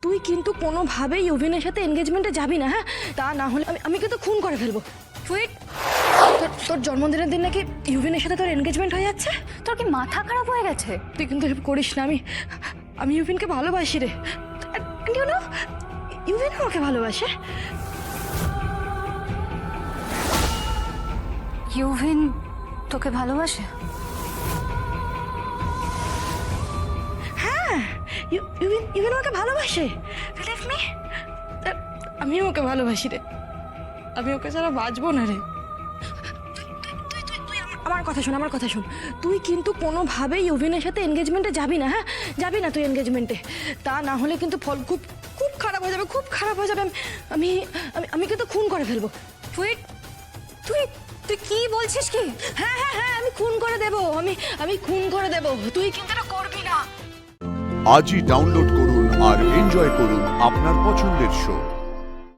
তুই কিন্তু কোনোভাবেই ইউভিনের সাথে এনগেজমেন্টে যাবি না, হ্যাঁ? তা না হলে আমি কিন্তু খুন করে ফেলবো। সুইট, তোর জন্মদিনের দিন নাকি ইউভিনের সাথে তোর এনগেজমেন্ট হয়ে যাচ্ছে। তোর কি মাথা খারাপ হয়ে গেছে? তুই কিন্তু এসব করিস না। আমি ইউভিনকে ভালোবাসি রে। ইউভিন আমাকে ভালোবাসে। ইউভিন তোকে ভালোবাসে? হ্যাঁ, ইউভিন আমাকে ভালোবাসে। বিলিভ মি, আমিও ওকে ভালোবাসি রে। আমি ওকে ছাড়া বাঁচবো না রে। আমার কথা শোন, তুই কিন্তু কোনোভাবেই ইউভিনের সাথে এনগেজমেন্টে যাবি না, হ্যাঁ? যাবি না তুই এনগেজমেন্টে। তা না হলে কিন্তু ফল খুব খুব খারাপ হয়ে যাবে, খুব খারাপ হয়ে যাবে। আমি কিন্তু খুন করে ফেলবো। সুইট, তুই তুই কি বলছিস কি? হ্যাঁ, আমি খুন করে দেবো। আমি খুন করে দেবো। তুই কিন্তু এটা করবি না। আজই ডাউনলোড করুন আর এনজয় করুন আপনার পছন্দের শো।